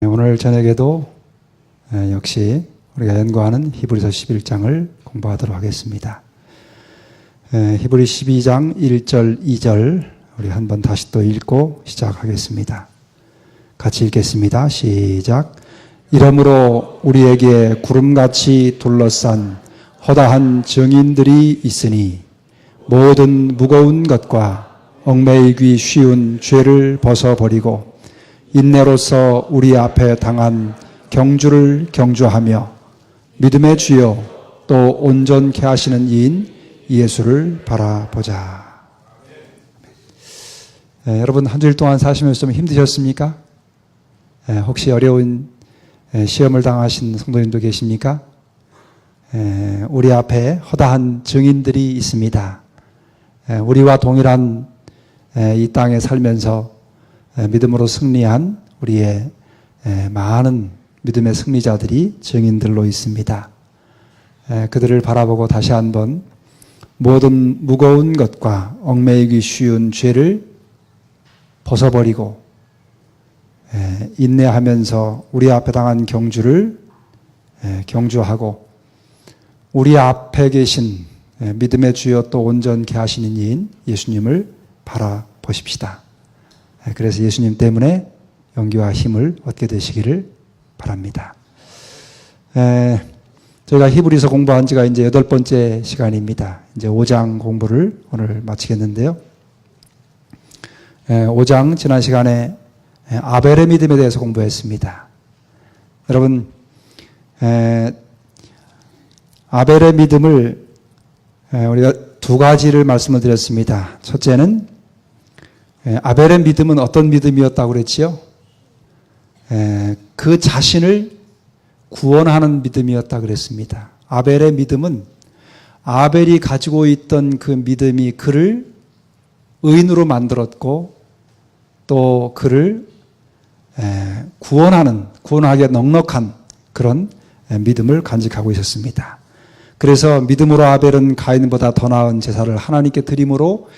오늘 저녁에도 역시 우리가 연구하는 히브리서 11장을 공부하도록 하겠습니다. 히브리 12장 1절, 2절 우리 한번 다시 또 읽고 시작하겠습니다. 같이 읽겠습니다. 시작. 이러므로 우리에게 구름같이 둘러싼 허다한 증인들이 있으니 모든 무거운 것과 얽매이기 쉬운 죄를 벗어버리고 인내로서 우리 앞에 당한 경주를 경주하며 믿음의 주요 또 온전케 하시는 이인 예수를 바라보자. 여러분 한 주일 동안 사시면서 좀 힘드셨습니까? 혹시 어려운 시험을 당하신 성도님도 계십니까? 우리 앞에 허다한 증인들이 있습니다. 우리와 동일한 이 땅에 살면서 믿음으로 승리한 우리의 많은 믿음의 승리자들이 증인들로 있습니다. 그들을 바라보고 다시 한번 모든 무거운 것과 얽매이기 쉬운 죄를 벗어버리고 인내하면서 우리 앞에 당한 경주를 경주하고 우리 앞에 계신 믿음의 주여 또 온전케 하시는 이인 예수님을 바라보십시다. 그래서 예수님 때문에 용기와 힘을 얻게 되시기를 바랍니다. 저희가 히브리서 공부한 지가 이제 8번째 시간입니다. 이제 5장 공부를 오늘 마치겠는데요. 5장 지난 시간에 아벨의 믿음에 대해서 공부했습니다. 여러분, 아벨의 믿음을 우리가 두 가지를 말씀을 드렸습니다. 첫째는 아벨의 믿음은 어떤 믿음이었다고 그랬지요? 그 자신을 구원하는 믿음이었다고 그랬습니다. 아벨의 믿음은 아벨이 가지고 있던 그 믿음이 그를 의인으로 만들었고 또 그를 구원하기에 넉넉한 그런 믿음을 간직하고 있었습니다. 그래서 믿음으로 아벨은 가인보다 더 나은 제사를 하나님께 드림으로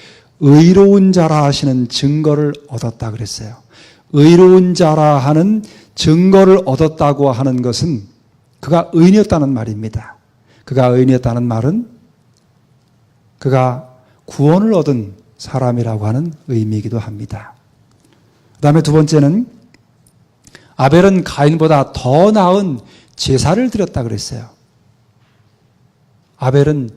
의로운 자라 하시는 증거를 얻었다 그랬어요. 의로운 자라 하는 증거를 얻었다고 하는 것은 그가 의인이었다는 말입니다. 그가 의인이었다는 말은 그가 구원을 얻은 사람이라고 하는 의미이기도 합니다. 그 다음에 두 번째는 아벨은 가인보다 더 나은 제사를 드렸다 그랬어요. 아벨은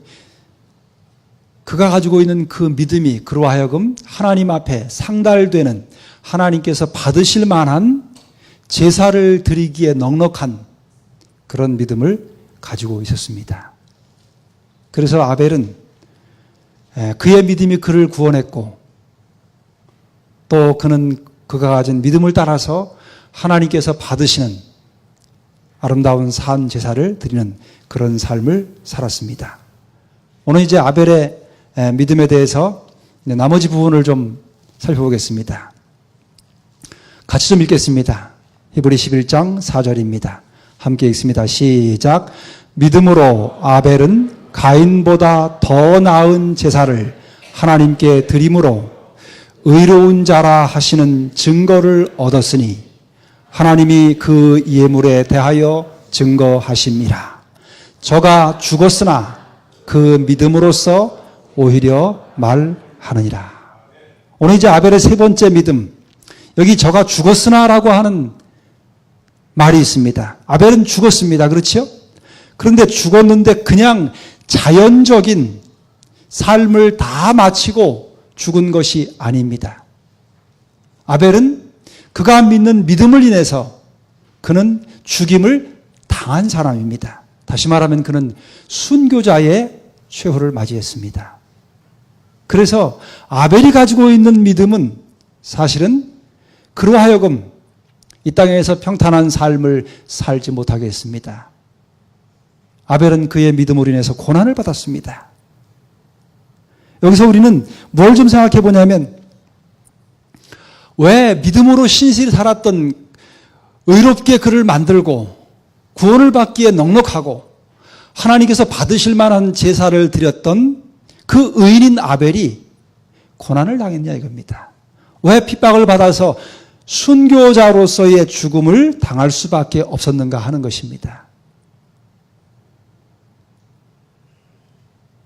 그가 가지고 있는 그 믿음이 그로 하여금 하나님 앞에 상달되는 하나님께서 받으실 만한 제사를 드리기에 넉넉한 그런 믿음을 가지고 있었습니다. 그래서 아벨은 그의 믿음이 그를 구원했고 또 그는 그가 가진 믿음을 따라서 하나님께서 받으시는 아름다운 산 제사를 드리는 그런 삶을 살았습니다. 오늘 이제 아벨의 믿음에 대해서 나머지 부분을 좀 살펴보겠습니다. 같이 좀 읽겠습니다. 히브리 11장 4절입니다. 함께 읽습니다. 시작. 믿음으로 아벨은 가인보다 더 나은 제사를 하나님께 드림으로 의로운 자라 하시는 증거를 얻었으니 하나님이 그 예물에 대하여 증거하심이라. 저가 죽었으나 그 믿음으로써 오히려 말하느니라. 오늘 이제 아벨의 세 번째 믿음, 여기 저가 죽었으나라고 하는 말이 있습니다. 아벨은 죽었습니다. 그렇죠? 그런데 죽었는데 그냥 자연적인 삶을 다 마치고 죽은 것이 아닙니다. 아벨은 그가 믿는 믿음을 인해서 그는 죽임을 당한 사람입니다. 다시 말하면 그는 순교자의 최후를 맞이했습니다. 그래서 아벨이 가지고 있는 믿음은 사실은 그로 하여금 이 땅에서 평탄한 삶을 살지 못하게 했습니다. 아벨은 그의 믿음으로 인해서 고난을 받았습니다. 여기서 우리는 뭘 좀 생각해 보냐면 왜 믿음으로 신실히 살았던 의롭게 그를 만들고 구원을 받기에 넉넉하고 하나님께서 받으실 만한 제사를 드렸던 그 의인인 아벨이 고난을 당했냐 이겁니다. 왜 핍박을 받아서 순교자로서의 죽음을 당할 수밖에 없었는가 하는 것입니다.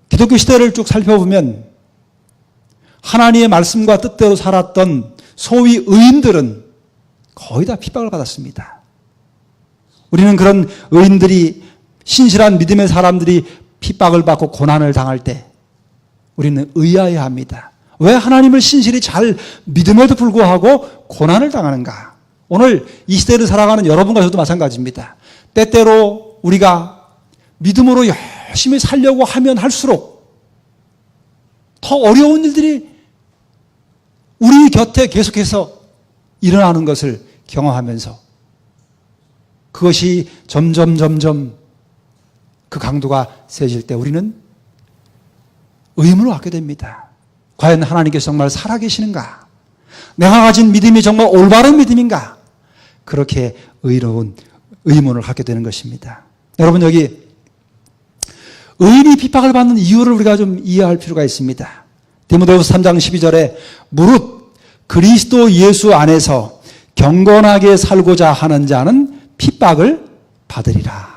기독교 시대를 쭉 살펴보면 하나님의 말씀과 뜻대로 살았던 소위 의인들은 거의 다 핍박을 받았습니다. 우리는 그런 의인들이, 신실한 믿음의 사람들이 핍박을 받고 고난을 당할 때 우리는 의아해야 합니다. 왜 하나님을 신실히 잘 믿음에도 불구하고 고난을 당하는가? 오늘 이 시대를 살아가는 여러분과 저도 마찬가지입니다. 때때로 우리가 믿음으로 열심히 살려고 하면 할수록 더 어려운 일들이 우리 곁에 계속해서 일어나는 것을 경험하면서 그것이 점점 그 강도가 세질 때 우리는 의문을 갖게 됩니다. 과연 하나님께서 정말 살아계시는가? 내가 가진 믿음이 정말 올바른 믿음인가? 그렇게 의로운 의문을 갖게 되는 것입니다. 여러분, 여기 의인이 핍박을 받는 이유를 우리가 좀 이해할 필요가 있습니다. 디모데후서 3장 12절에 무릇 그리스도 예수 안에서 경건하게 살고자 하는 자는 핍박을 받으리라.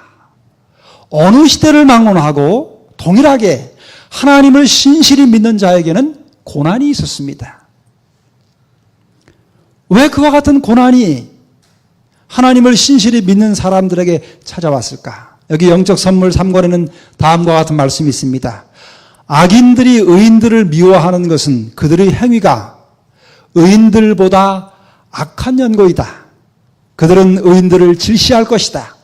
어느 시대를 막론하고 동일하게 하나님을 신실히 믿는 자에게는 고난이 있었습니다. 왜 그와 같은 고난이 하나님을 신실히 믿는 사람들에게 찾아왔을까? 여기 영적 선물 3권에는 다음과 같은 말씀이 있습니다. 악인들이 의인들을 미워하는 것은 그들의 행위가 의인들보다 악한 연고이다. 그들은 의인들을 질시할 것이다.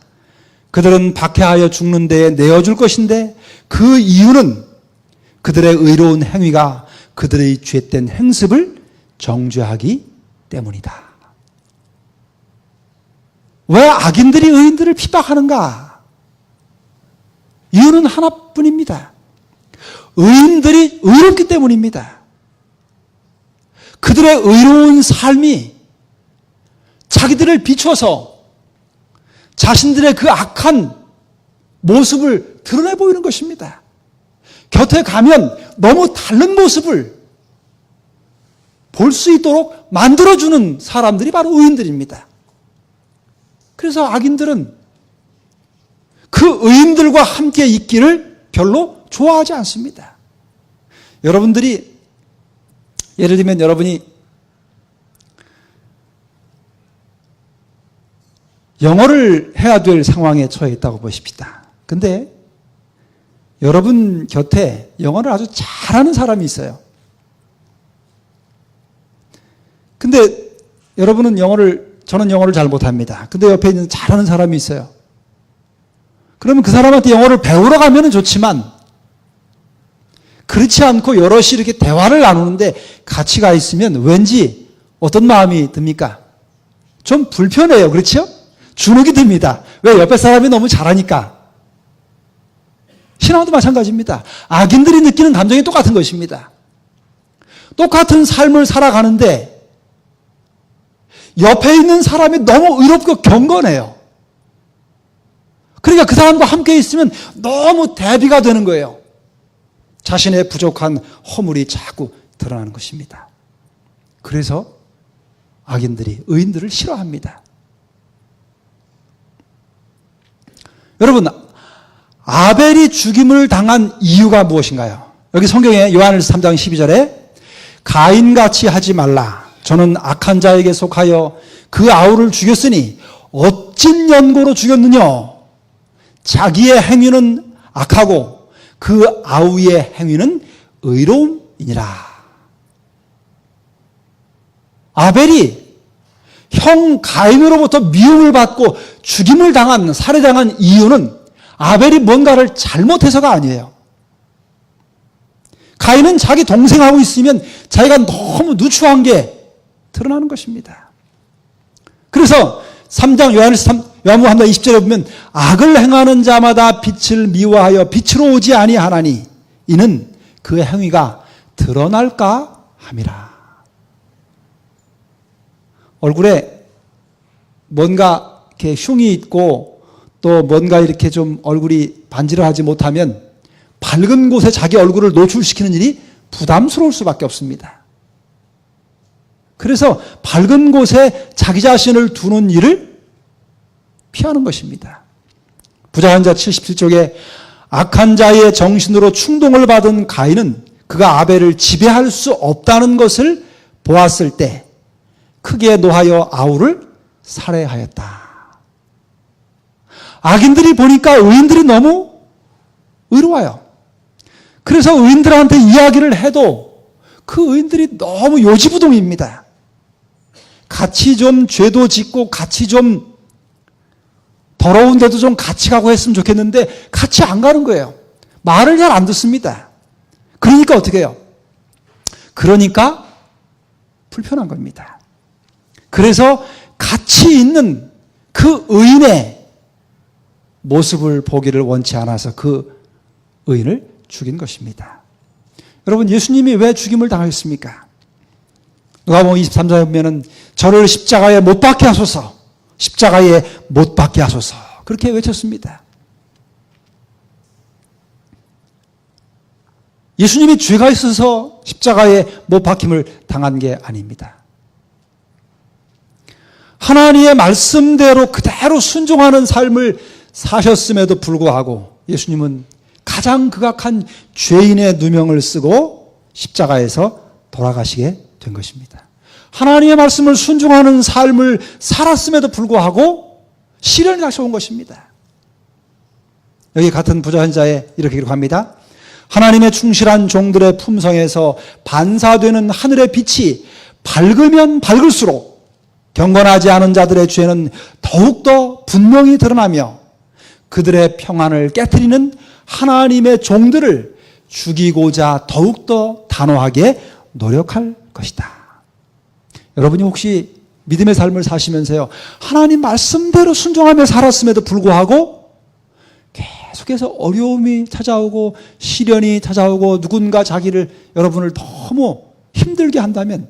그들은 박해하여 죽는 데에 내어줄 것인데 그 이유는 그들의 의로운 행위가 그들의 죄된 행습을 정죄하기 때문이다. 왜 악인들이 의인들을 핍박하는가? 이유는 하나뿐입니다. 의인들이 의롭기 때문입니다. 그들의 의로운 삶이 자기들을 비춰서 자신들의 그 악한 모습을 드러내 보이는 것입니다. 곁에 가면 너무 다른 모습을 볼 수 있도록 만들어주는 사람들이 바로 의인들입니다. 그래서 악인들은 그 의인들과 함께 있기를 별로 좋아하지 않습니다. 여러분들이 예를 들면 여러분이 영어를 해야 될 상황에 처해 있다고 보십시다. 근데 여러분 곁에 영어를 아주 잘하는 사람이 있어요. 근데 여러분은 저는 영어를 잘 못합니다. 근데 옆에 있는 잘하는 사람이 있어요. 그러면 그 사람한테 영어를 배우러 가면 좋지만 그렇지 않고 여럿이 이렇게 대화를 나누는데 같이 가 있으면 왠지 어떤 마음이 듭니까? 좀 불편해요. 그렇죠? 주눅이 듭니다. 왜? 옆에 사람이 너무 잘하니까. 신앙도 마찬가지입니다. 악인들이 느끼는 감정이 똑같은 것입니다. 똑같은 삶을 살아가는데 옆에 있는 사람이 너무 의롭고 경건해요. 그러니까 그 사람과 함께 있으면 너무 대비가 되는 거예요. 자신의 부족한 허물이 자꾸 드러나는 것입니다. 그래서 악인들이 의인들을 싫어합니다. 여러분, 아벨이 죽임을 당한 이유가 무엇인가요? 여기 성경에 요한일서 3장 12절에 가인같이 하지 말라. 저는 악한 자에게 속하여 그 아우를 죽였으니 어찐 연고로 죽였느냐? 자기의 행위는 악하고 그 아우의 행위는 의로움이니라. 아벨이 형 가인으로부터 미움을 받고 죽임을 당한, 살해당한 이유는 아벨이 뭔가를 잘못해서가 아니에요. 가인은 자기 동생하고 있으면 자기가 너무 누추한 게 드러나는 것입니다. 그래서 3장 요한복음 3장 20절에 보면 악을 행하는 자마다 빛을 미워하여 빛으로 오지 아니하나니 이는 그의 행위가 드러날까 함이라. 얼굴에 뭔가 이렇게 흉이 있고 또 뭔가 이렇게 좀 얼굴이 반질하지 못하면 밝은 곳에 자기 얼굴을 노출시키는 일이 부담스러울 수밖에 없습니다. 그래서 밝은 곳에 자기 자신을 두는 일을 피하는 것입니다. 부자한 자 77쪽에 악한 자의 정신으로 충동을 받은 가인은 그가 아벨을 지배할 수 없다는 것을 보았을 때 크게 노하여 아우를 살해하였다. 악인들이 보니까 의인들이 너무 의로워요. 그래서 의인들한테 이야기를 해도 그 의인들이 너무 요지부동입니다. 같이 좀 죄도 짓고 같이 좀 더러운 데도 좀 같이 가고 했으면 좋겠는데 같이 안 가는 거예요. 말을 잘 안 듣습니다. 그러니까 어떻게 해요? 그러니까 불편한 겁니다. 그래서 같이 있는 그 의인의 모습을 보기를 원치 않아서 그 의인을 죽인 것입니다. 여러분, 예수님이 왜 죽임을 당하셨습니까? 누가복음 23장에 보면은 저를 십자가에 못 박게 하소서, 십자가에 못 박게 하소서, 그렇게 외쳤습니다. 예수님이 죄가 있어서 십자가에 못 박힘을 당한 게 아닙니다. 하나님의 말씀대로 그대로 순종하는 삶을 사셨음에도 불구하고 예수님은 가장 극악한 죄인의 누명을 쓰고 십자가에서 돌아가시게 된 것입니다. 하나님의 말씀을 순종하는 삶을 살았음에도 불구하고 시련이 닥쳐온 것입니다. 여기 같은 부자 자에 이렇게 기록합니다. 하나님의 충실한 종들의 품성에서 반사되는 하늘의 빛이 밝으면 밝을수록 경건하지 않은 자들의 죄는 더욱더 분명히 드러나며 그들의 평안을 깨트리는 하나님의 종들을 죽이고자 더욱더 단호하게 노력할 것이다. 여러분이 혹시 믿음의 삶을 사시면서요, 하나님 말씀대로 순종하며 살았음에도 불구하고 계속해서 어려움이 찾아오고 시련이 찾아오고 누군가 여러분을 너무 힘들게 한다면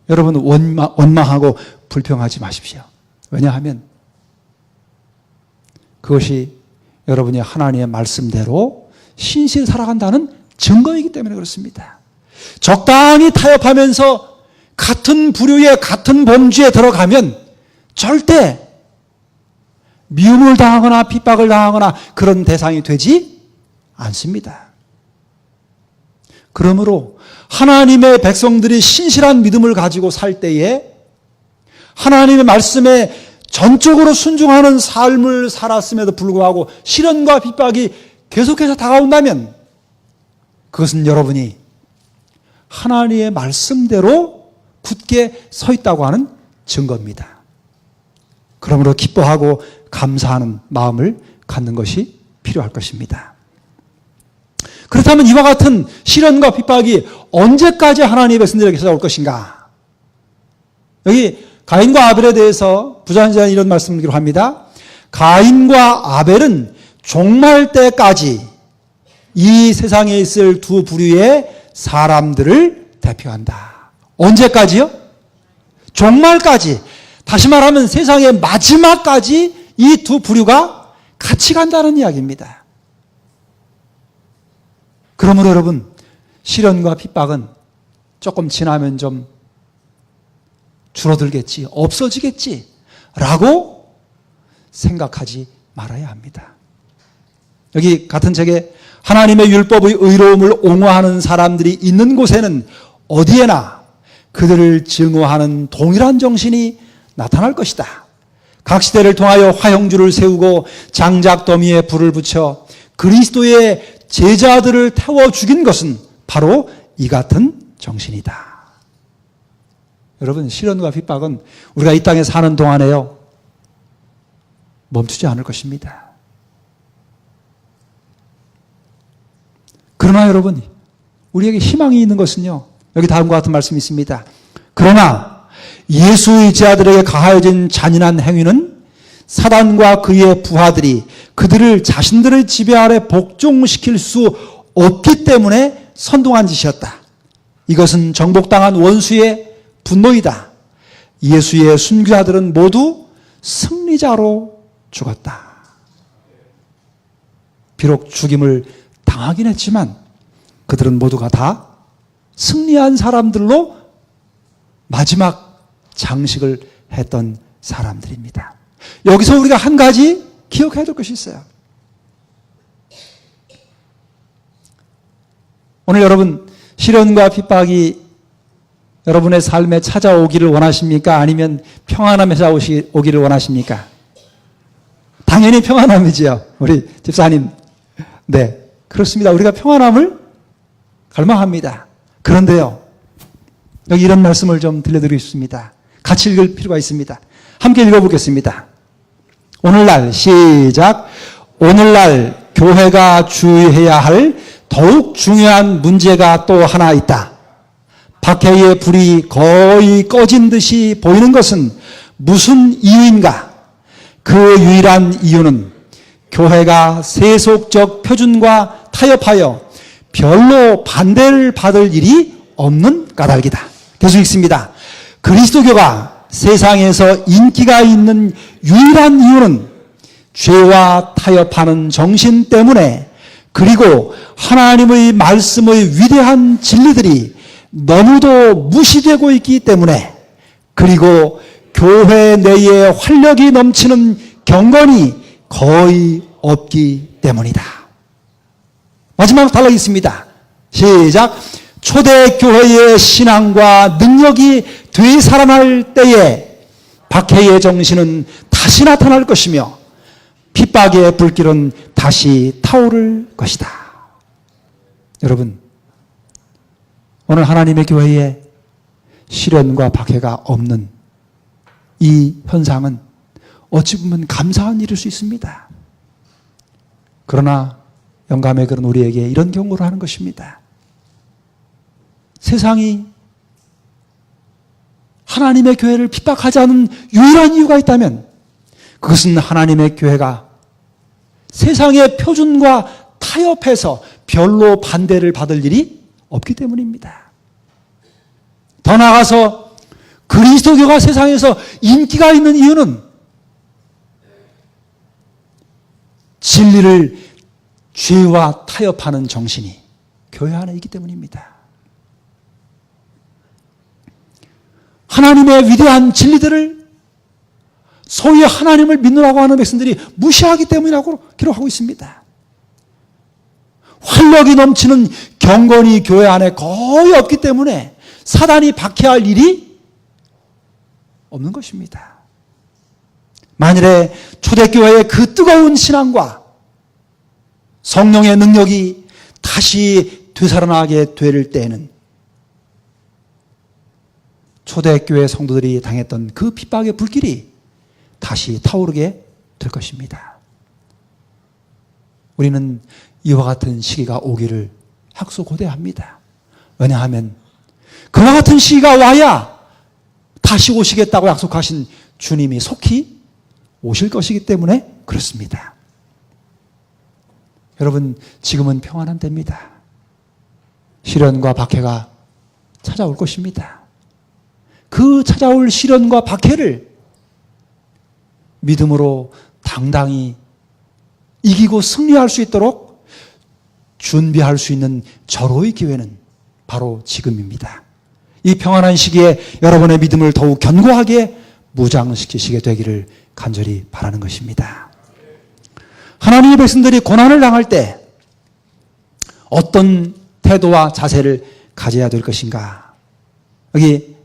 여러분은 원망하고 불평하지 마십시오. 왜냐하면 그것이 여러분이 하나님의 말씀대로 신실히 살아간다는 증거이기 때문에 그렇습니다. 적당히 타협하면서 같은 부류에 같은 범주에 들어가면 절대 미움을 당하거나 핍박을 당하거나 그런 대상이 되지 않습니다. 그러므로 하나님의 백성들이 신실한 믿음을 가지고 살 때에 하나님의 말씀에 전적으로 순종하는 삶을 살았음에도 불구하고 시련과 핍박이 계속해서 다가온다면 그것은 여러분이 하나님의 말씀대로 굳게 서 있다고 하는 증거입니다. 그러므로 기뻐하고 감사하는 마음을 갖는 것이 필요할 것입니다. 그렇다면 이와 같은 시련과 핍박이 언제까지 하나님의 백성들에게 찾아올 것인가? 여기 가인과 아벨에 대해서 부자한자는 이런 말씀을 기록합니다. 가인과 아벨은 종말 때까지 이 세상에 있을 두 부류의 사람들을 대표한다. 언제까지요? 종말까지. 다시 말하면 세상의 마지막까지 이 두 부류가 같이 간다는 이야기입니다. 그러므로 여러분, 시련과 핍박은 조금 지나면 좀 줄어들겠지, 없어지겠지 라고 생각하지 말아야 합니다. 여기 같은 책에 하나님의 율법의 의로움을 옹호하는 사람들이 있는 곳에는 어디에나 그들을 증오하는 동일한 정신이 나타날 것이다. 각 시대를 통하여 화형주를 세우고 장작더미에 불을 붙여 그리스도의 제자들을 태워 죽인 것은 바로 이 같은 정신이다. 여러분, 시련과 핍박은 우리가 이 땅에 사는 동안에요, 멈추지 않을 것입니다. 그러나 여러분, 우리에게 희망이 있는 것은요, 여기 다음과 같은 말씀이 있습니다. 그러나 예수의 제자들에게 가하여진 잔인한 행위는 사단과 그의 부하들이 그들을 자신들의 지배 아래 복종시킬 수 없기 때문에 선동한 짓이었다. 이것은 정복당한 원수의 분노이다. 예수의 순교자들은 모두 승리자로 죽었다. 비록 죽임을 당하긴 했지만 그들은 모두가 다 승리한 사람들로 마지막 장식을 했던 사람들입니다. 여기서 우리가 한 가지 기억해야 될 것이 있어요. 오늘 여러분, 시련과 핍박이 여러분의 삶에 찾아오기를 원하십니까? 아니면 평안함에 찾아오기를 원하십니까? 당연히 평안함이지요. 우리 집사님. 네, 그렇습니다. 우리가 평안함을 갈망합니다. 그런데요, 여기 이런 말씀을 좀 들려드리고 싶습니다. 같이 읽을 필요가 있습니다. 함께 읽어보겠습니다. 오늘날 시작. 오늘날 교회가 주의해야 할 더욱 중요한 문제가 또 하나 있다. 박해의 불이 거의 꺼진 듯이 보이는 것은 무슨 이유인가? 그 유일한 이유는 교회가 세속적 표준과 타협하여 별로 반대를 받을 일이 없는 까닭이다. 계속 읽습니다. 그리스도교가 세상에서 인기가 있는 유일한 이유는 죄와 타협하는 정신 때문에, 그리고 하나님의 말씀의 위대한 진리들이 너무도 무시되고 있기 때문에, 그리고 교회 내에 활력이 넘치는 경건이 거의 없기 때문이다. 마지막 단락이 있습니다. 시작. 초대교회의 신앙과 능력이 되살아날 때에 박해의 정신은 다시 나타날 것이며 핍박의 불길은 다시 타오를 것이다. 여러분, 오늘 하나님의 교회에 시련과 박해가 없는 이 현상은 어찌 보면 감사한 일일 수 있습니다. 그러나 영감의 그런 우리에게 이런 경고를 하는 것입니다. 세상이 하나님의 교회를 핍박하지 않은 유일한 이유가 있다면 그것은 하나님의 교회가 세상의 표준과 타협해서 별로 반대를 받을 일이 없기 때문입니다. 더 나아가서 그리스도교가 세상에서 인기가 있는 이유는 진리를 죄와 타협하는 정신이 교회 안에 있기 때문입니다. 하나님의 위대한 진리들을 소위 하나님을 믿노라고 하는 백성들이 무시하기 때문이라고 기록하고 있습니다. 활력이 넘치는 경건이 교회 안에 거의 없기 때문에 사단이 박해할 일이 없는 것입니다. 만일에 초대교회의 그 뜨거운 신앙과 성령의 능력이 다시 되살아나게 될 때에는 초대교회 성도들이 당했던 그 핍박의 불길이 다시 타오르게 될 것입니다. 우리는 이와 같은 시기가 오기를 학수고대합니다. 왜냐하면 그와 같은 시기가 와야 다시 오시겠다고 약속하신 주님이 속히 오실 것이기 때문에 그렇습니다. 여러분, 지금은 평안한 때입니다. 시련과 박해가 찾아올 것입니다. 그 찾아올 시련과 박해를 믿음으로 당당히 이기고 승리할 수 있도록 준비할 수 있는 절호의 기회는 바로 지금입니다. 이 평안한 시기에 여러분의 믿음을 더욱 견고하게 무장시키시게 되기를 간절히 바라는 것입니다. 하나님의 백성들이 고난을 당할 때 어떤 태도와 자세를 가져야 될 것인가? 여기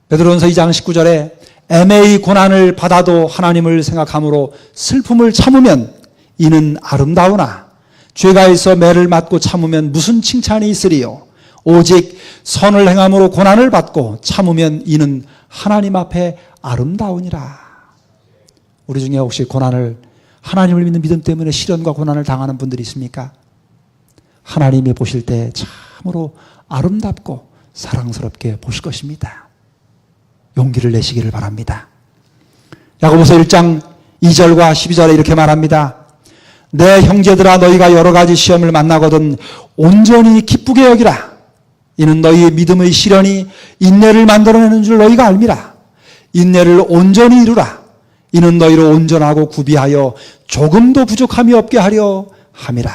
베드로전서 2장 19절에 애매히 고난을 받아도 하나님을 생각함으로 슬픔을 참으면 이는 아름다우나 죄가 있어 매를 맞고 참으면 무슨 칭찬이 있으리요. 오직 선을 행함으로 고난을 받고 참으면 이는 하나님 앞에 아름다우니라. 우리 중에 혹시 하나님을 믿는 믿음 때문에 시련과 고난을 당하는 분들이 있습니까? 하나님이 보실 때 참으로 아름답고 사랑스럽게 보실 것입니다. 용기를 내시기를 바랍니다. 야고보서 1장 2절과 12절에 이렇게 말합니다. 내 형제들아, 너희가 여러 가지 시험을 만나거든 온전히 기쁘게 여기라. 이는 너희의 믿음의 시련이 인내를 만들어내는 줄 너희가 알미라. 인내를 온전히 이루라. 이는 너희를 온전하고 구비하여 조금도 부족함이 없게 하려 함이라.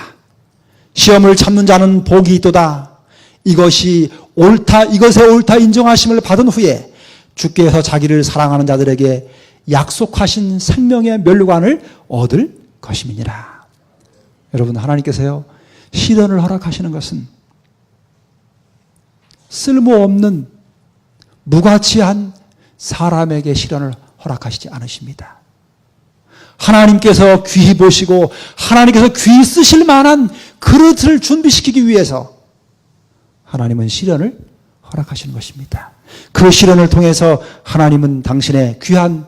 시험을 참는 자는 복이 있도다. 이것이 옳다, 이것의 옳다 인정하심을 받은 후에 주께서 자기를 사랑하는 자들에게 약속하신 생명의 면류관을 얻을 것임이니라. 여러분, 하나님께서요, 시련을 허락하시는 것은 쓸모없는 무가치한 사람에게 시련을 허락하시지 않으십니다. 하나님께서 귀히 보시고 하나님께서 귀히 쓰실 만한 그릇을 준비시키기 위해서 하나님은 시련을 허락하시는 것입니다. 그 시련을 통해서 하나님은 당신의 귀한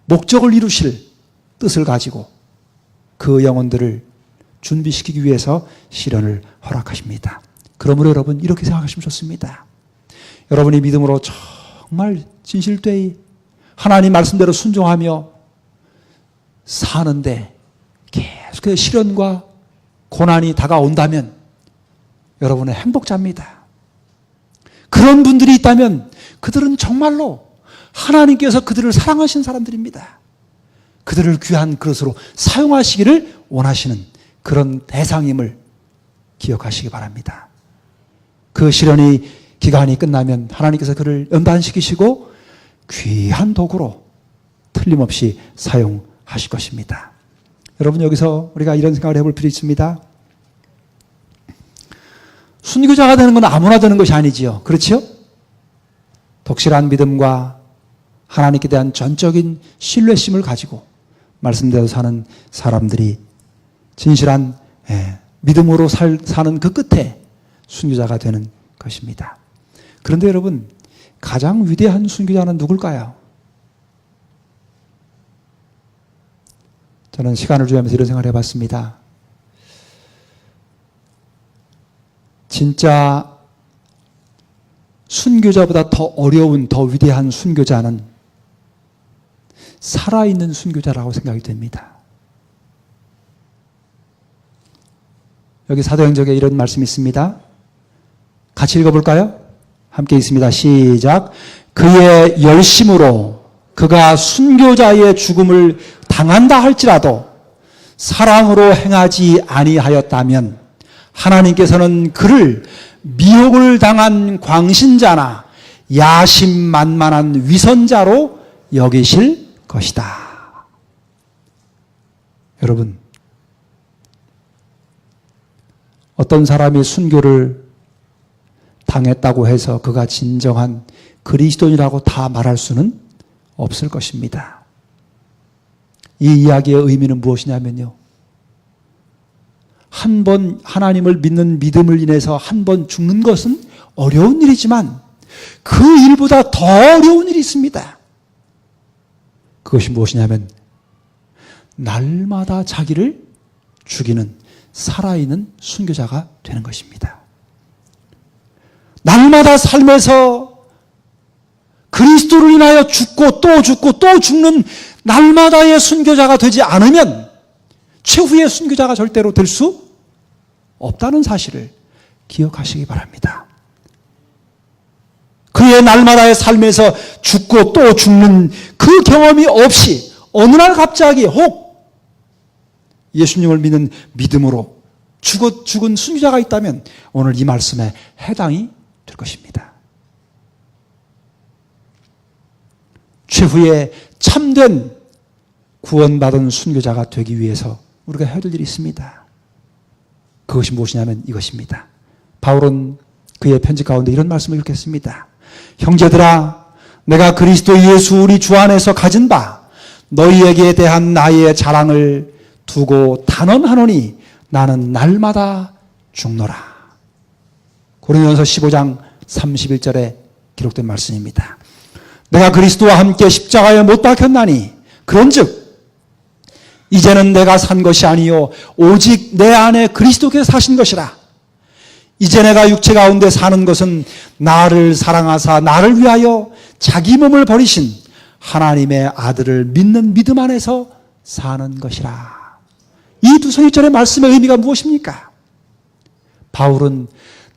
목적을 이루실 뜻을 가지고 그 영혼들을 준비시키기 위해서 시련을 허락하십니다. 그러므로 여러분, 이렇게 생각하시면 좋습니다. 여러분이 믿음으로 정말 진실되이 하나님 말씀대로 순종하며 사는데 계속해서 시련과 고난이 다가온다면 여러분은 행복자입니다. 그런 분들이 있다면 그들은 정말로 하나님께서 그들을 사랑하시는 사람들입니다. 그들을 귀한 그릇으로 사용하시기를 원하시는 그런 대상임을 기억하시기 바랍니다. 그 시련이 기간이 끝나면 하나님께서 그를 연단시키시고 귀한 도구로 틀림없이 사용하실 것입니다. 여러분, 여기서 우리가 이런 생각을 해볼 필요 있습니다. 순교자가 되는 건 아무나 되는 것이 아니지요. 그렇지요? 독실한 믿음과 하나님께 대한 전적인 신뢰심을 가지고 말씀대로 사는 사람들이 진실한 믿음으로 사는 그 끝에 순교자가 되는 것입니다. 그런데 여러분, 가장 위대한 순교자는 누굴까요? 저는 시간을 주면서 이런 생각을 해봤습니다. 진짜 순교자보다 더 어려운, 더 위대한 순교자는 살아있는 순교자라고 생각이 됩니다. 여기 사도행전에 이런 말씀이 있습니다. 같이 읽어볼까요? 함께 있습니다. 시작. 그의 열심으로 그가 순교자의 죽음을 당한다 할지라도 사랑으로 행하지 아니하였다면 하나님께서는 그를 미혹을 당한 광신자나 야심만만한 위선자로 여기실 것이다. 여러분, 어떤 사람이 순교를 당했다고 해서 그가 진정한 그리스도인이라고 다 말할 수는 없을 것입니다. 이 이야기의 의미는 무엇이냐면요, 한 번 하나님을 믿는 믿음을 인해서 한 번 죽는 것은 어려운 일이지만 그 일보다 더 어려운 일이 있습니다. 그것이 무엇이냐면 날마다 자기를 죽이는 살아있는 순교자가 되는 것입니다. 날마다 삶에서 그리스도를 인하여 죽고 또 죽고 또 죽는 날마다의 순교자가 되지 않으면 최후의 순교자가 절대로 될 수 없다는 사실을 기억하시기 바랍니다. 그의 날마다의 삶에서 죽고 또 죽는 그 경험이 없이 어느 날 갑자기 혹 예수님을 믿는 믿음으로 죽은 순교자가 있다면 오늘 이 말씀에 해당이 될 것입니다. 최후의 참된 구원받은 순교자가 되기 위해서 우리가 해야 될 일이 있습니다. 그것이 무엇이냐면 이것입니다. 바울은 그의 편지 가운데 이런 말씀을 읽겠습니다. 형제들아, 내가 그리스도 예수 우리 주 안에서 가진 바 너희에게 대한 나의 자랑을 두고 단언하노니 나는 날마다 죽노라. 고린도전서 15장 31절에 기록된 말씀입니다. 내가 그리스도와 함께 십자가에 못 박혔나니 그런즉 이제는 내가 산 것이 아니요 오직 내 안에 그리스도께서 사신 것이라. 이제 내가 육체 가운데 사는 것은 나를 사랑하사 나를 위하여 자기 몸을 버리신 하나님의 아들을 믿는 믿음 안에서 사는 것이라. 이 두 소절의 말씀의 의미가 무엇입니까? 바울은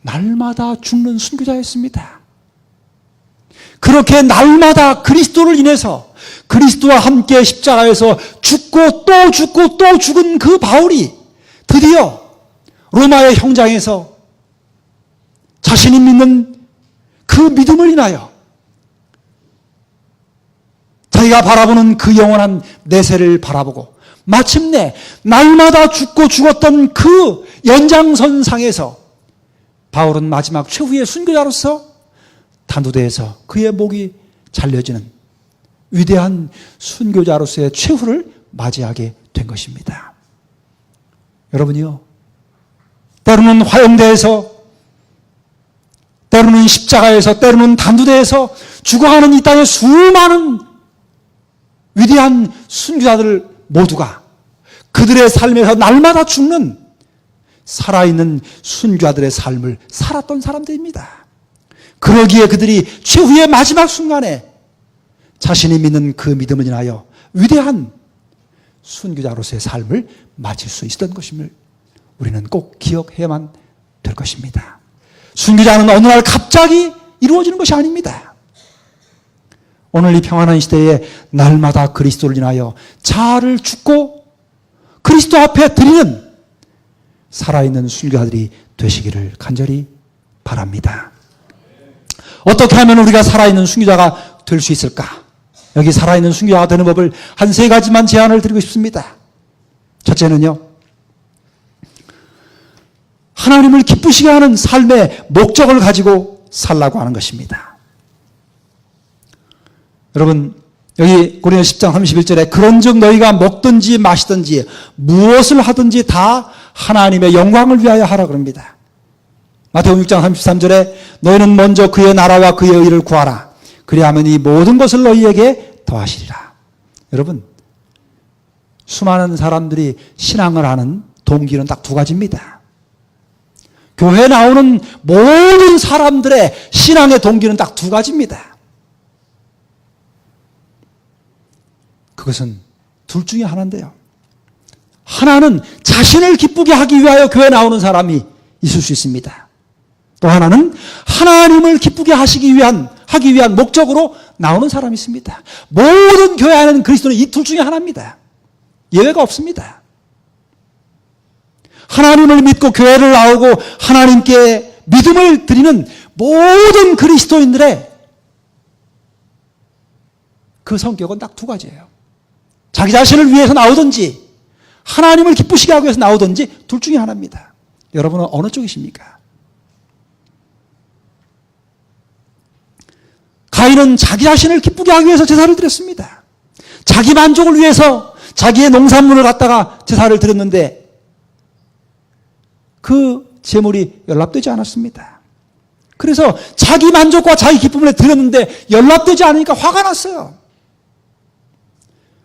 날마다 죽는 순교자였습니다. 그렇게 날마다 그리스도를 인해서 그리스도와 함께 십자가에서 죽고 또 죽고 또 죽은 그 바울이 드디어 로마의 형장에서 자신이 믿는 그 믿음을 인하여 자기가 바라보는 그 영원한 내세를 바라보고 마침내 날마다 죽고 죽었던 그 연장선상에서 바울은 마지막 최후의 순교자로서 단두대에서 그의 목이 잘려지는 위대한 순교자로서의 최후를 맞이하게 된 것입니다. 여러분이요, 때로는 화염대에서, 때로는 십자가에서, 때로는 단두대에서 죽어가는 이 땅의 수많은 위대한 순교자들 모두가 그들의 삶에서 날마다 죽는 살아있는 순교자들의 삶을 살았던 사람들입니다. 그러기에 그들이 최후의 마지막 순간에 자신이 믿는 그 믿음을 인하여 위대한 순교자로서의 삶을 마칠 수 있었던 것임을 우리는 꼭 기억해야만 될 것입니다. 순교자는 어느 날 갑자기 이루어지는 것이 아닙니다. 오늘 이 평안한 시대에 날마다 그리스도를 인하여 자아를 죽고 그리스도 앞에 드리는 살아있는 순교자들이 되시기를 간절히 바랍니다. 어떻게 하면 우리가 살아있는 순교자가 될 수 있을까? 여기 살아있는 순교자가 되는 법을 한 3가지만 제안을 드리고 싶습니다. 첫째는요, 하나님을 기쁘시게 하는 삶의 목적을 가지고 살라고 하는 것입니다. 여러분, 여기 고린도서 10장 31절에 그런즉 너희가 먹든지 마시든지 무엇을 하든지 다 하나님의 영광을 위하여 하라 그럽니다. 마태복음 6장 33절에 너희는 먼저 그의 나라와 그의 의를 구하라. 그리하면 이 모든 것을 너희에게 더하시리라. 여러분, 수많은 사람들이 신앙을 하는 동기는 딱 2가지입니다. 교회에 나오는 모든 사람들의 신앙의 동기는 딱 2가지입니다. 그것은 둘 중에 하나인데요. 하나는 자신을 기쁘게 하기 위하여 교회에 나오는 사람이 있을 수 있습니다. 또 하나는 하나님을 기쁘게 하기 위한 목적으로 나오는 사람이 있습니다. 모든 교회 안에는 그리스도는 이 둘 중에 하나입니다. 예외가 없습니다. 하나님을 믿고 교회를 나오고 하나님께 믿음을 드리는 모든 그리스도인들의 그 성격은 딱 2가지예요. 자기 자신을 위해서 나오든지 하나님을 기쁘시게 하기 위해서 나오든지 둘 중에 하나입니다. 여러분은 어느 쪽이십니까? 가인은 자기 자신을 기쁘게 하기 위해서 제사를 드렸습니다. 자기 만족을 위해서 자기의 농산물을 갖다가 제사를 드렸는데 그 제물이 연락되지 않았습니다. 그래서 자기 만족과 자기 기쁨을 드렸는데 연락되지 않으니까 화가 났어요.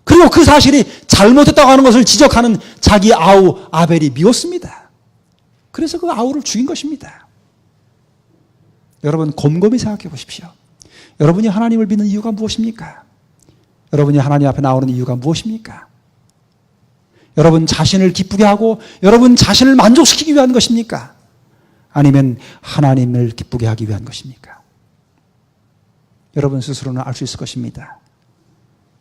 그리고 그 사실이 잘못했다고 하는 것을 지적하는 자기 아우 아벨이 미웠습니다. 그래서 그 아우를 죽인 것입니다. 여러분, 곰곰이 생각해 보십시오. 여러분이 하나님을 믿는 이유가 무엇입니까? 여러분이 하나님 앞에 나오는 이유가 무엇입니까? 여러분 자신을 기쁘게 하고 여러분 자신을 만족시키기 위한 것입니까? 아니면 하나님을 기쁘게 하기 위한 것입니까? 여러분 스스로는 알 수 있을 것입니다.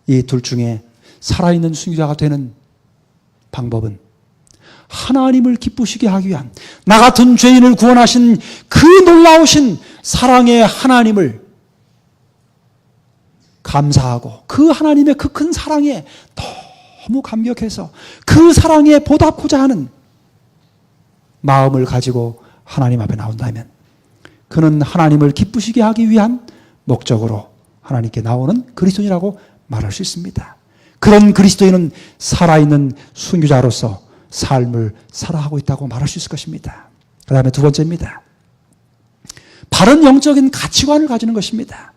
이 둘 중에 살아있는 순교자가 되는 방법은 하나님을 기쁘시게 하기 위한, 나 같은 죄인을 구원하신 그 놀라우신 사랑의 하나님을 감사하고 그 하나님의 그 큰 사랑에 너무 감격해서 그 사랑에 보답하고자 하는 마음을 가지고 하나님 앞에 나온다면 그는 하나님을 기쁘시게 하기 위한 목적으로 하나님께 나오는 그리스도인이라고 말할 수 있습니다. 그런 그리스도인은 살아있는 순교자로서 삶을 살아가고 있다고 말할 수 있을 것입니다. 그 다음에 2번째입니다. 바른 영적인 가치관을 가지는 것입니다.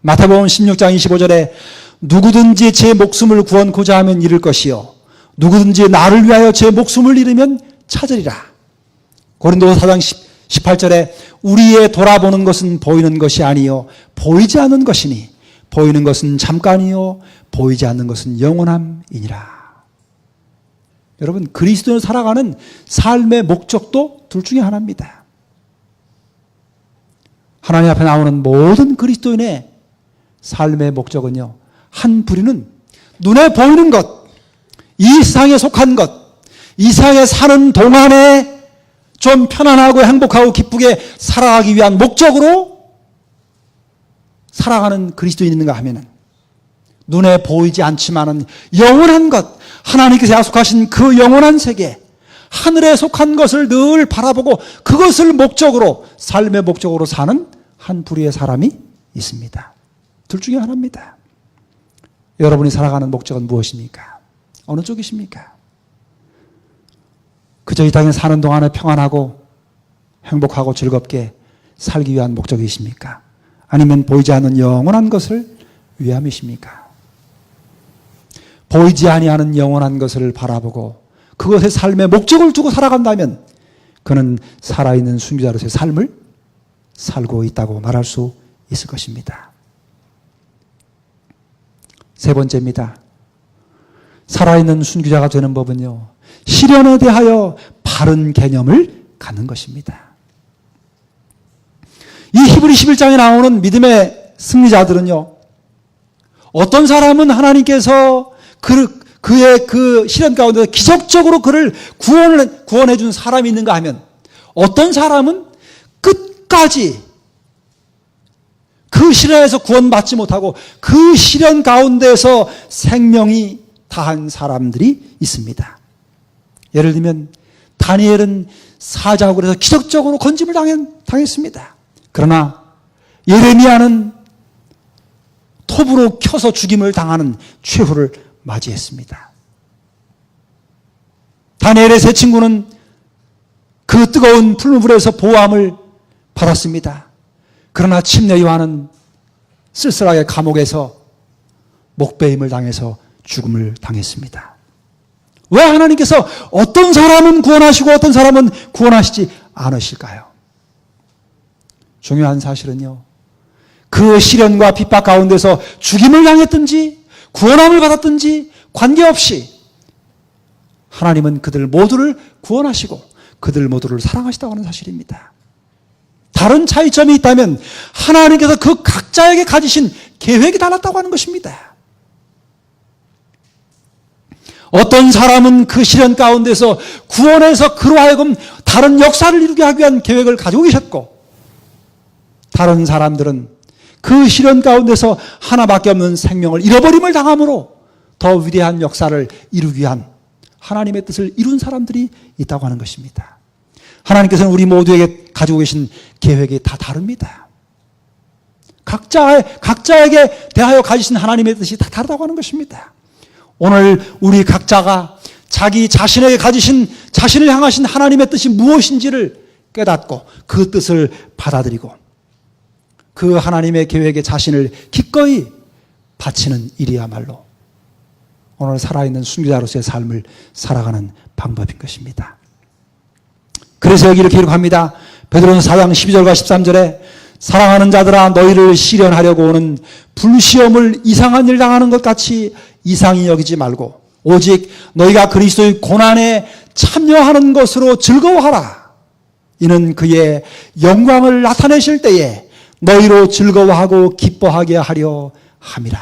마태복음 16장 25절에 누구든지 제 목숨을 구원코자 하면 잃을 것이요 누구든지 나를 위하여 제 목숨을 잃으면 찾으리라. 고린도서 4장 18절에 우리의 돌아보는 것은 보이는 것이 아니요 보이지 않는 것이니 보이는 것은 잠깐이요 보이지 않는 것은 영원함이니라. 여러분, 그리스도인을 살아가는 삶의 목적도 둘 중에 하나입니다. 하나님 앞에 나오는 모든 그리스도인의 삶의 목적은요, 한 부류는 눈에 보이는 것, 이 세상에 속한 것, 이 세상에 사는 동안에 좀 편안하고 행복하고 기쁘게 살아가기 위한 목적으로 살아가는 그리스도인이 있는가 하면은 눈에 보이지 않지만은 영원한 것, 하나님께서 약속하신 그 영원한 세계, 하늘에 속한 것을 늘 바라보고 그것을 목적으로, 삶의 목적으로 사는 한 부류의 사람이 있습니다. 둘 중에 하나입니다. 여러분이 살아가는 목적은 무엇입니까? 어느 쪽이십니까? 그저 이 땅에 사는 동안에 평안하고 행복하고 즐겁게 살기 위한 목적이십니까? 아니면 보이지 않는 영원한 것을 위함이십니까? 보이지 아니하는 영원한 것을 바라보고 그것의 삶의 목적을 두고 살아간다면 그는 살아있는 순교자로서의 삶을 살고 있다고 말할 수 있을 것입니다. 세 번째입니다. 살아있는 순교자가 되는 법은요, 시련에 대하여 바른 개념을 갖는 것입니다. 이 히브리 11장에 나오는 믿음의 승리자들은요, 어떤 사람은 하나님께서 그의 그 시련 가운데 기적적으로 그를 구원해 준 사람이 있는가 하면, 어떤 사람은 끝까지 그 시련에서 구원받지 못하고 그 시련 가운데서 생명이 다한 사람들이 있습니다. 예를 들면 다니엘은 사자굴에서 기적적으로 건짐을 당했습니다. 그러나 예레미야는 톱으로 켜서 죽임을 당하는 최후를 맞이했습니다. 다니엘의 세 친구는 그 뜨거운 풀무불에서 보호함을 받았습니다. 그러나 침례 요한은 쓸쓸하게 감옥에서 목베임을 당해서 죽음을 당했습니다. 왜 하나님께서 어떤 사람은 구원하시고 어떤 사람은 구원하시지 않으실까요? 중요한 사실은요, 그 시련과 핍박 가운데서 죽임을 당했든지 구원함을 받았든지 관계없이 하나님은 그들 모두를 구원하시고 그들 모두를 사랑하시다고 하는 사실입니다. 다른 차이점이 있다면 하나님께서 그 각자에게 가지신 계획이 달랐다고 하는 것입니다. 어떤 사람은 그 시련 가운데서 구원해서 그로 하여금 다른 역사를 이루게 하기 위한 계획을 가지고 계셨고, 다른 사람들은 그 시련 가운데서 하나밖에 없는 생명을 잃어버림을 당함으로 더 위대한 역사를 이루기 위한 하나님의 뜻을 이룬 사람들이 있다고 하는 것입니다. 하나님께서는 우리 모두에게 가지고 계신 계획이 다 다릅니다. 각자에게 대하여 가지신 하나님의 뜻이 다 다르다고 하는 것입니다. 오늘 우리 각자가 자기 자신에게 가지신, 자신을 향하신 하나님의 뜻이 무엇인지를 깨닫고 그 뜻을 받아들이고 그 하나님의 계획에 자신을 기꺼이 바치는 일이야말로 오늘 살아있는 순교자로서의 삶을 살아가는 방법인 것입니다. 그래서 여기 이렇게 기록합니다. 베드로전서 4장 12절과 13절에 사랑하는 자들아, 너희를 시련하려고 오는 불시험을 이상한 일 당하는 것 같이 이상히 여기지 말고 오직 너희가 그리스도의 고난에 참여하는 것으로 즐거워하라. 이는 그의 영광을 나타내실 때에 너희로 즐거워하고 기뻐하게 하려 함이라.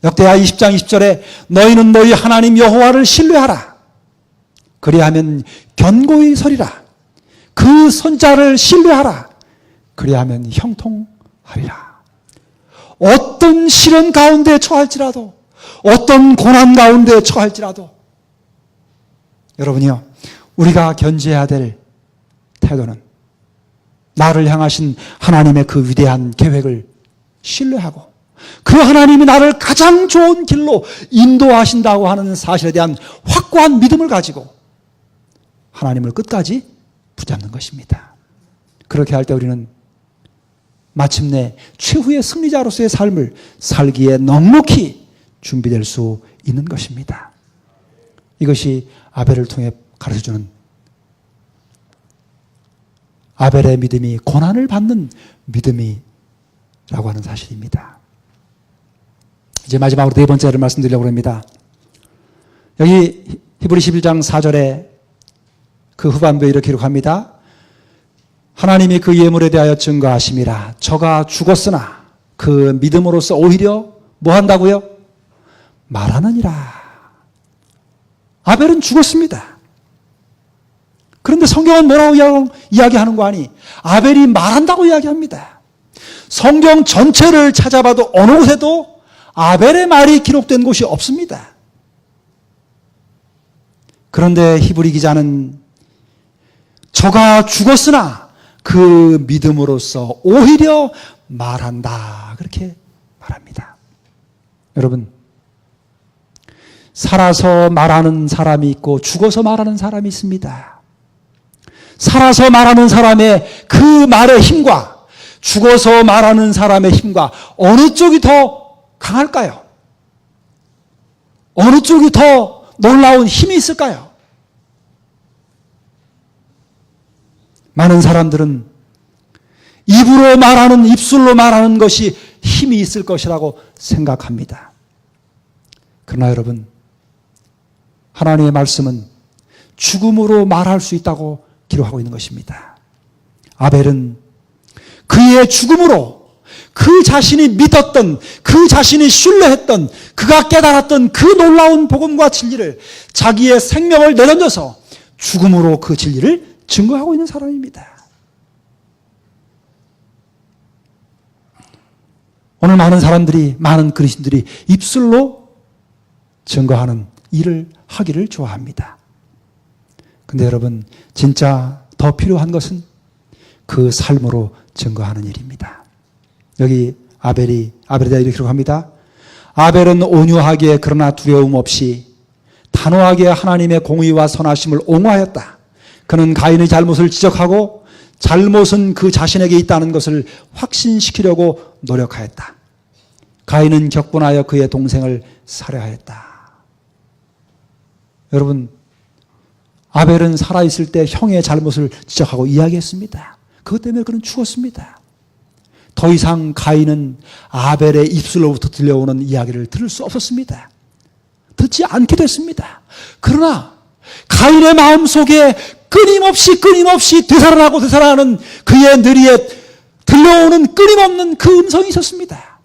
역대하 20장 20절에 너희는 너희 하나님 여호와를 신뢰하라. 그리하면 견고히 서리라. 그 선자를 신뢰하라. 그리하면 형통하리라. 어떤 시련 가운데 처할지라도, 어떤 고난 가운데 처할지라도 여러분이요, 우리가 견지해야 될 태도는 나를 향하신 하나님의 그 위대한 계획을 신뢰하고 그 하나님이 나를 가장 좋은 길로 인도하신다고 하는 사실에 대한 확고한 믿음을 가지고 하나님을 끝까지 붙잡는 것입니다. 그렇게 할 때 우리는 마침내 최후의 승리자로서의 삶을 살기에 넉넉히 준비될 수 있는 것입니다. 이것이 아벨을 통해 가르쳐주는, 아벨의 믿음이 고난을 받는 믿음이라고 하는 사실입니다. 이제 마지막으로 네 번째를 말씀드리려고 합니다. 여기 히브리 11장 4절에 그 후반부에 이렇게 기록합니다. 하나님이 그 예물에 대하여 증거하심이라. 저가 죽었으나 그 믿음으로써 오히려 뭐 한다고요? 말하느니라. 아벨은 죽었습니다. 그런데 성경은 뭐라고 이야기하는 거 아니? 아벨이 말한다고 이야기합니다. 성경 전체를 찾아봐도 어느 곳에도 아벨의 말이 기록된 곳이 없습니다. 그런데 히브리 기자는 저가 죽었으나 그 믿음으로써 오히려 말한다. 그렇게 말합니다. 여러분, 살아서 말하는 사람이 있고 죽어서 말하는 사람이 있습니다. 살아서 말하는 사람의 그 말의 힘과 죽어서 말하는 사람의 힘과 어느 쪽이 더 강할까요? 어느 쪽이 더 놀라운 힘이 있을까요? 많은 사람들은 입으로 말하는, 입술로 말하는 것이 힘이 있을 것이라고 생각합니다. 그러나 여러분, 하나님의 말씀은 죽음으로 말할 수 있다고 기록하고 있는 것입니다. 아벨은 그의 죽음으로 그 자신이 믿었던, 그 자신이 신뢰했던, 그가 깨달았던 그 놀라운 복음과 진리를, 자기의 생명을 내던져서 죽음으로 그 진리를 증거하고 있는 사람입니다. 오늘 많은 사람들이, 많은 그리스도인들이 입술로 증거하는 일을 하기를 좋아합니다. 근데 여러분, 진짜 더 필요한 것은 그 삶으로 증거하는 일입니다. 여기 아벨에 대해 이렇게 기록합니다. 아벨은 온유하게 그러나 두려움 없이 단호하게 하나님의 공의와 선하심을 옹호하였다. 그는 가인의 잘못을 지적하고 잘못은 그 자신에게 있다는 것을 확신시키려고 노력하였다. 가인은 격분하여 그의 동생을 살해하였다. 여러분, 아벨은 살아있을 때 형의 잘못을 지적하고 이야기했습니다. 그것 때문에 그는 죽었습니다. 더 이상 가인은 아벨의 입술로부터 들려오는 이야기를 들을 수 없었습니다. 듣지 않게 됐습니다. 그러나 가인의 마음속에 끊임없이 되살아나는 그의 뇌리에 들려오는 끊임없는 그 음성이 있었습니다.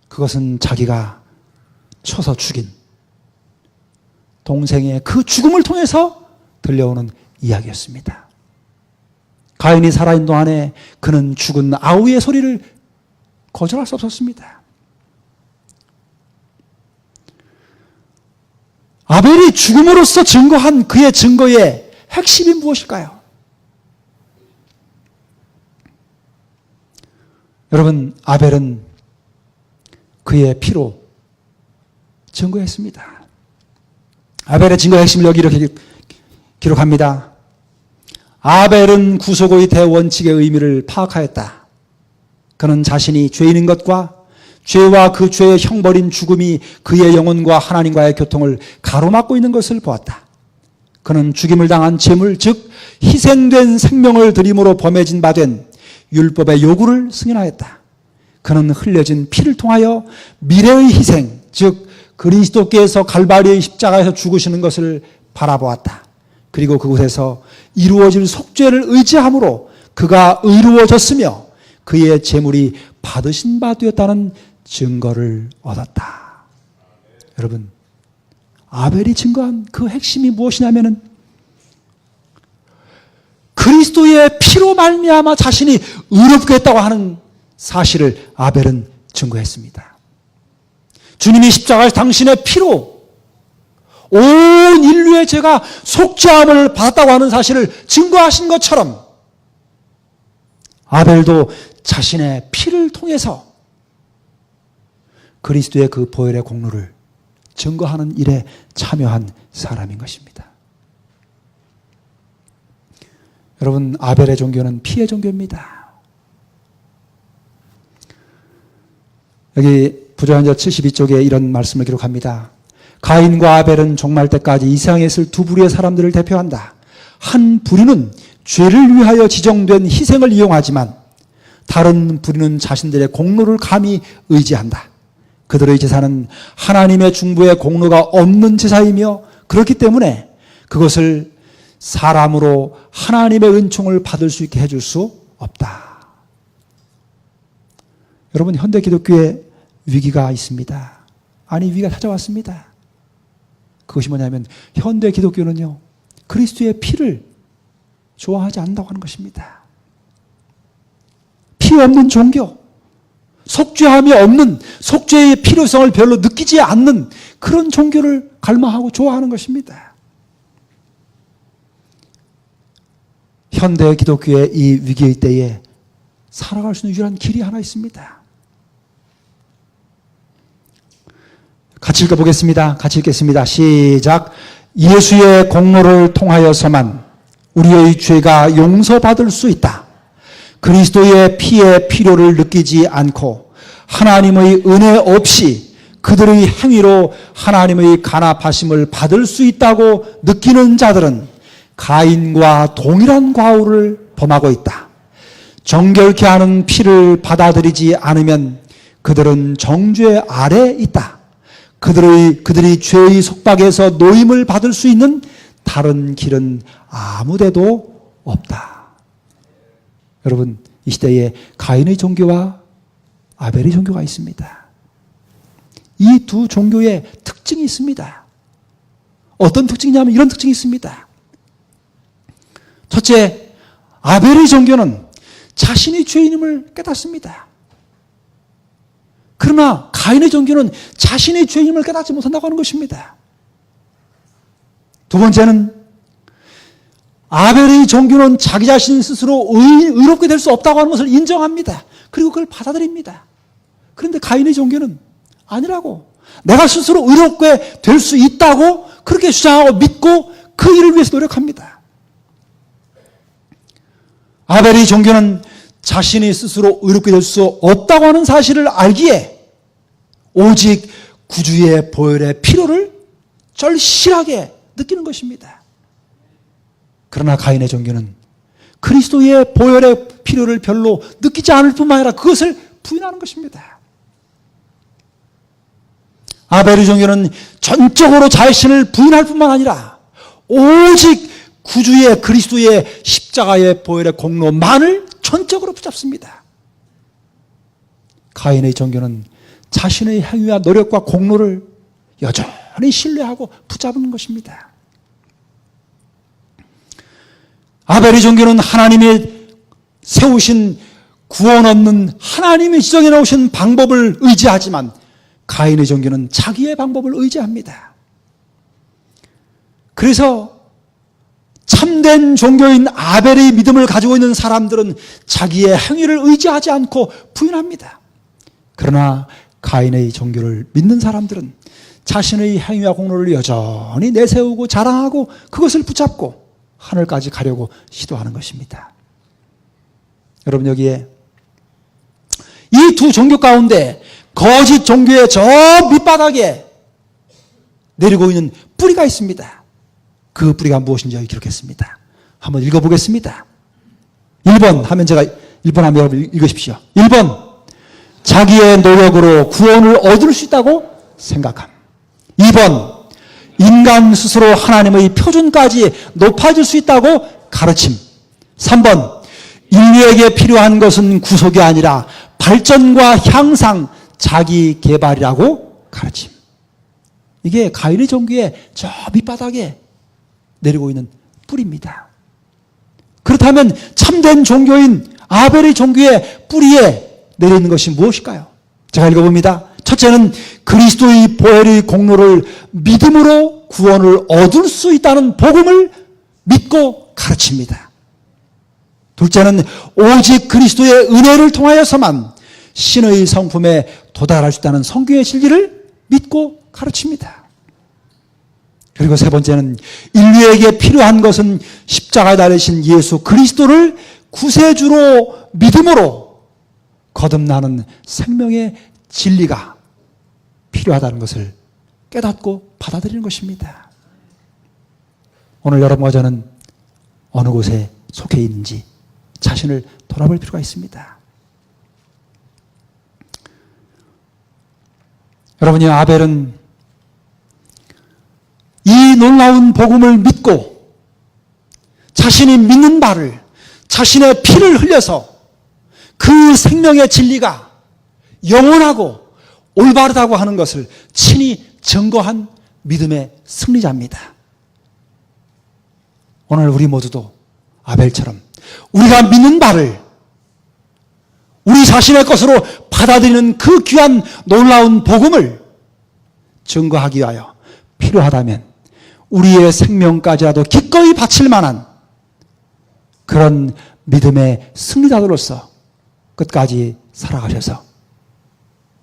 그것은 자기가 쳐서 죽인 동생의 그 죽음을 통해서 들려오는 이야기였습니다. 가인이 살아있는 동안에 그는 죽은 아우의 소리를 거절할 수 없었습니다. 아벨이 죽음으로써 증거한 그의 증거의 핵심이 무엇일까요? 여러분, 아벨은 그의 피로 증거했습니다. 아벨의 증거의 핵심을 여기 이렇게 기록합니다. 아벨은 구속의 대원칙의 의미를 파악하였다. 그는 자신이 죄인인 것과 죄와 그 죄의 형벌인 죽음이 그의 영혼과 하나님과의 교통을 가로막고 있는 것을 보았다. 그는 죽임을 당한 제물, 즉 희생된 생명을 드림으로 범해진 바 된 율법의 요구를 승인하였다. 그는 흘려진 피를 통하여 미래의 희생, 즉 그리스도께서 갈바리의 십자가에서 죽으시는 것을 바라보았다. 그리고 그곳에서 이루어질 속죄를 의지함으로 그가 의로워졌으며 그의 제물이 받으신 바 되었다는 증거를 얻었다. 여러분, 아벨이 증거한 그 핵심이 무엇이냐면은 그리스도의 피로 말미암아 자신이 의롭게 했다고 하는 사실을 아벨은 증거했습니다. 주님이 십자가에서 당신의 피로 온 인류의 죄가 속죄함을 받았다고 하는 사실을 증거하신 것처럼 아벨도 자신의 피를 통해서 그리스도의 그 보혈의 공로를 증거하는 일에 참여한 사람인 것입니다. 여러분, 아벨의 종교는 피의 종교입니다. 여기 부조한자 72쪽에 이런 말씀을 기록합니다. 가인과 아벨은 종말 때까지 이 세상에 있을 두 부류의 사람들을 대표한다. 한 부류는 죄를 위하여 지정된 희생을 이용하지만 다른 부류는 자신들의 공로를 감히 의지한다. 그들의 제사는 하나님의 중보의 공로가 없는 제사이며 그렇기 때문에 그것을 사람으로 하나님의 은총을 받을 수 있게 해줄 수 없다. 여러분, 현대 기독교에 위기가 있습니다. 아니, 위기가 찾아왔습니다. 그것이 뭐냐면 현대 기독교는요, 그리스도의 피를 좋아하지 않는다고 하는 것입니다. 피 없는 종교, 속죄함이 없는, 속죄의 필요성을 별로 느끼지 않는 그런 종교를 갈망하고 좋아하는 것입니다. 현대 기독교의 이 위기의 때에 살아갈 수 있는 유일한 길이 하나 있습니다. 같이 읽어보겠습니다. 같이 읽겠습니다. 시작. 예수의 공로를 통하여서만 우리의 죄가 용서받을 수 있다. 그리스도의 피의 필요를 느끼지 않고 하나님의 은혜 없이 그들의 행위로 하나님의 간합하심을 받을 수 있다고 느끼는 자들은 가인과 동일한 과오를 범하고 있다. 정결케 하는 피를 받아들이지 않으면 그들은 정죄 아래 있다. 그들이 죄의 속박에서 노임을 받을 수 있는 다른 길은 아무데도 없다. 여러분, 이 시대에 가인의 종교와 아벨의 종교가 있습니다. 이 두 종교의 특징이 있습니다. 어떤 특징이냐면 이런 특징이 있습니다. 첫째, 아벨의 종교는 자신이 죄인임을 깨닫습니다. 그러나 가인의 종교는 자신의 죄인임을 깨닫지 못한다고 하는 것입니다. 두 번째는 아벨의 종교는 자기 자신 스스로 의롭게 될 수 없다고 하는 것을 인정합니다. 그리고 그걸 받아들입니다. 그런데 가인의 종교는 아니라고, 내가 스스로 의롭게 될 수 있다고 그렇게 주장하고 믿고 그 일을 위해서 노력합니다. 아벨의 종교는 자신이 스스로 의롭게 될 수 없다고 하는 사실을 알기에 오직 구주의 보혈의 필요를 절실하게 느끼는 것입니다. 그러나 가인의 종교는 그리스도의 보혈의 필요를 별로 느끼지 않을 뿐만 아니라 그것을 부인하는 것입니다. 아벨의 종교는 전적으로 자신을 부인할 뿐만 아니라 오직 구주의 그리스도의 십자가의 보혈의 공로만을 전적으로 붙잡습니다. 가인의 종교는 자신의 행위와 노력과 공로를 여전히 신뢰하고 붙잡는 것입니다. 아벨의 종교는 하나님이 세우신 구원 없는 하나님이 지정해 놓으신 방법을 의지하지만 가인의 종교는 자기의 방법을 의지합니다. 그래서 참된 종교인 아벨의 믿음을 가지고 있는 사람들은 자기의 행위를 의지하지 않고 부인합니다. 그러나 가인의 종교를 믿는 사람들은 자신의 행위와 공로를 여전히 내세우고 자랑하고 그것을 붙잡고 하늘까지 가려고 시도하는 것입니다. 여러분, 여기에 이 두 종교 가운데 거짓 종교의 저 밑바닥에 내리고 있는 뿌리가 있습니다. 그 뿌리가 무엇인지 여기 기록했습니다. 한번 읽어보겠습니다. 1번 하면 제가 1번 하면 여러분 읽으십시오. 1번, 자기의 노력으로 구원을 얻을 수 있다고 생각함. 2번, 인간 스스로 하나님의 표준까지 높아질 수 있다고 가르침. 3번, 인류에게 필요한 것은 구속이 아니라 발전과 향상, 자기 개발이라고 가르침. 이게 가인의 종교의 저 밑바닥에 내리고 있는 뿌리입니다. 그렇다면 참된 종교인 아벨의 종교의 뿌리에 내리는 것이 무엇일까요? 제가 읽어봅니다. 첫째는 그리스도의 보혈의 공로를 믿음으로 구원을 얻을 수 있다는 복음을 믿고 가르칩니다. 둘째는 오직 그리스도의 은혜를 통하여서만 신의 성품에 도달할 수 있다는 성경의 진리를 믿고 가르칩니다. 그리고 세 번째는 인류에게 필요한 것은 십자가에 달리신 예수 그리스도를 구세주로 믿음으로 거듭나는 생명의 진리가 필요하다는 것을 깨닫고 받아들이는 것입니다. 오늘 여러분과 저는 어느 곳에 속해 있는지 자신을 돌아볼 필요가 있습니다. 여러분이 아벨은 이 놀라운 복음을 믿고 자신이 믿는 바를 자신의 피를 흘려서 그 생명의 진리가 영원하고 올바르다고 하는 것을 친히 증거한 믿음의 승리자입니다. 오늘 우리 모두도 아벨처럼 우리가 믿는 바를 우리 자신의 것으로 받아들이는 그 귀한 놀라운 복음을 증거하기 위하여 필요하다면 우리의 생명까지라도 기꺼이 바칠 만한 그런 믿음의 승리자들로서 끝까지 살아가셔서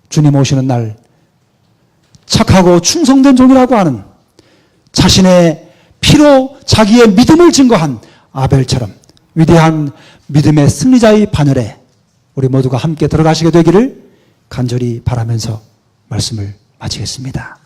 주님 오시는 날 착하고 충성된 종이라고 하는 자신의 피로 자기의 믿음을 증거한 아벨처럼 위대한 믿음의 승리자의 반열에 우리 모두가 함께 들어가시게 되기를 간절히 바라면서 말씀을 마치겠습니다.